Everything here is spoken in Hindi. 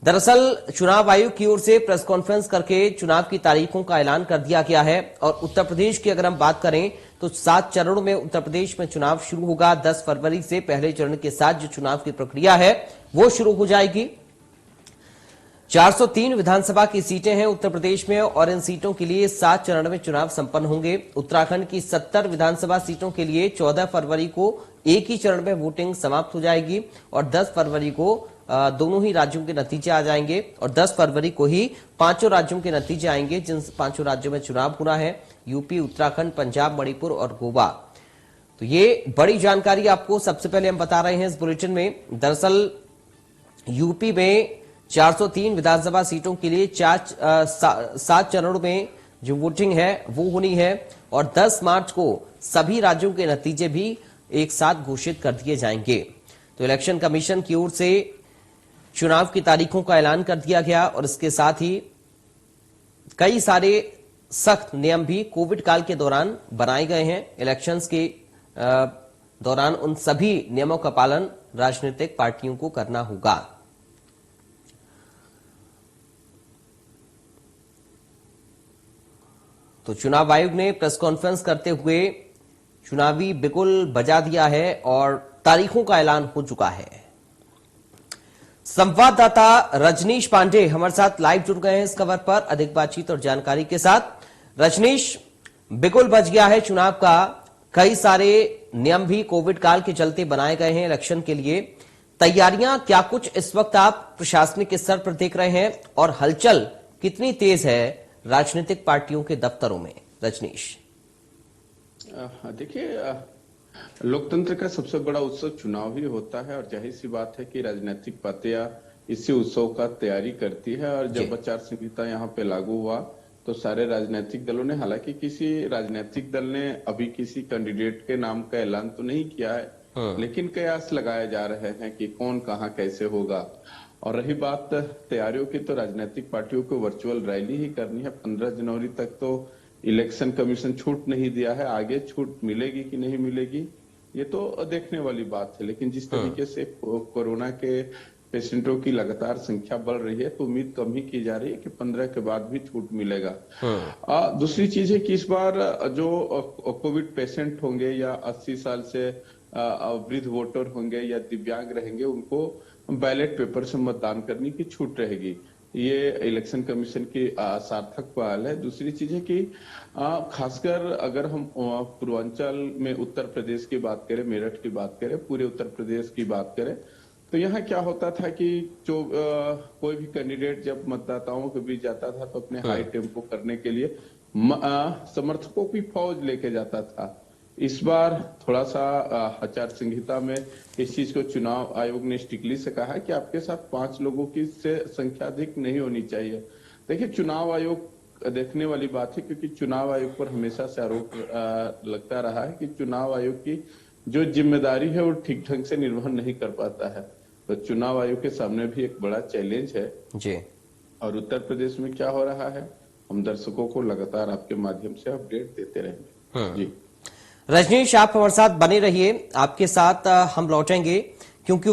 दरअसल चुनाव आयोग की ओर से प्रेस कॉन्फ्रेंस करके चुनाव की तारीखों का ऐलान कर दिया गया है और उत्तर प्रदेश की अगर हम बात करें तो 7 चरणों में उत्तर प्रदेश में चुनाव शुरू होगा। 10 फरवरी से पहले चरण के साथ जो चुनाव की प्रक्रिया है वो शुरू हो जाएगी। 403 विधानसभा की सीटें हैं उत्तर प्रदेश में और इन सीटों के लिए 7 चरण में चुनाव संपन्न होंगे। उत्तराखंड की 70 विधानसभा सीटों के लिए 14 फरवरी को एक ही चरण में वोटिंग समाप्त हो जाएगी और 10 फरवरी को दोनों ही राज्यों के नतीजे आ जाएंगे और 10 फरवरी को ही पांचों राज्यों के नतीजे आएंगे जिन पांचों राज्यों में चुनाव होना है, यूपी, उत्तराखंड, पंजाब, मणिपुर और गोवा। तो ये बड़ी जानकारी आपको सबसे पहले हम बता रहे हैं इस बुलेटिन में। दरअसल यूपी में 403 विधानसभा सीटों के लिए 7 चरणों में जो वोटिंग है वो होनी है और 10 मार्च को सभी राज्यों के नतीजे भी एक साथ घोषित कर दिए जाएंगे। तो इलेक्शन कमीशन की ओर से चुनाव की तारीखों का ऐलान कर दिया गया और इसके साथ ही कई सारे सख्त नियम भी कोविड काल के दौरान बनाए गए हैं। इलेक्शंस के दौरान उन सभी नियमों का पालन राजनीतिक पार्टियों को करना होगा। तो चुनाव आयोग ने प्रेस कॉन्फ्रेंस करते हुए चुनावी बिगुल बजा दिया है और तारीखों का ऐलान हो चुका है। संवाददाता रजनीश पांडे हमारे साथ लाइव जुड़ गए हैं इस खबर पर अधिक बातचीत और जानकारी के साथ। रजनीश, बिगुल बज गया है चुनाव का, कई सारे नियम भी कोविड काल के चलते बनाए गए हैं इलेक्शन के लिए। तैयारियां क्या कुछ इस वक्त आप प्रशासनिक स्तर पर देख रहे हैं और हलचल कितनी तेज है राजनीतिक पार्टियों के दफ्तरों में? रजनीश, देखिए, लोकतंत्र का सबसे बड़ा उत्सव चुनाव ही होता है और जाहिर सी बात है कि राजनीतिक पार्टियां इसी उत्सव का तैयारी करती है। और जब आचार संहिता यहाँ पे लागू हुआ तो सारे राजनीतिक दलों ने, हालांकि किसी राजनीतिक दल ने अभी किसी कैंडिडेट के नाम का ऐलान तो नहीं किया है, लेकिन कयास लगाए जा रहे हैं कि कौन कहाँ कैसे होगा। और रही बात तैयारियों की, तो राजनीतिक पार्टियों को वर्चुअल रैली ही करनी है। 15 जनवरी तक तो इलेक्शन कमीशन छूट नहीं दिया है, आगे छूट मिलेगी कि नहीं मिलेगी ये तो देखने वाली बात है। लेकिन जिस तरीके से कोरोना के पेशेंटों की लगातार संख्या बढ़ रही है तो उम्मीद कम ही की जा रही है कि 15 के बाद भी छूट मिलेगा। दूसरी चीज है कि इस बार जो कोविड पेशेंट होंगे या 80 साल से वृद्ध वोटर होंगे या दिव्यांग रहेंगे, उनको बैलेट पेपर से मतदान करने की छूट रहेगी। ये इलेक्शन कमीशन की सार्थक पहल है। दूसरी चीज है कि खासकर अगर हम पूर्वांचल में उत्तर प्रदेश की बात करें, मेरठ की बात करें, पूरे उत्तर प्रदेश की बात करें, तो यहाँ क्या होता था कि जो कोई भी कैंडिडेट जब मतदाताओं के बीच जाता था तो अपने हाई टेम्पो करने के लिए समर्थकों की फौज लेके जाता था। इस बार थोड़ा सा आचार संहिता में इस चीज को चुनाव आयोग ने स्ट्रिक्टली से कहा है कि आपके साथ 5 लोगों की से संख्या अधिक नहीं होनी चाहिए। देखिए, चुनाव आयोग देखने वाली बात है क्योंकि चुनाव आयोग पर हमेशा से आरोप लगता रहा है कि चुनाव आयोग की जो जिम्मेदारी है वो ठीक ढंग से निर्वहन नहीं कर पाता है। तो चुनाव आयोग के सामने भी एक बड़ा चैलेंज है जी। और उत्तर प्रदेश में क्या हो रहा है हम दर्शकों को लगातार आपके माध्यम से अपडेट देते रहेंगे। जी रजनीश, आप हमारे साथ बने रहिए, आपके साथ हम लौटेंगे क्योंकि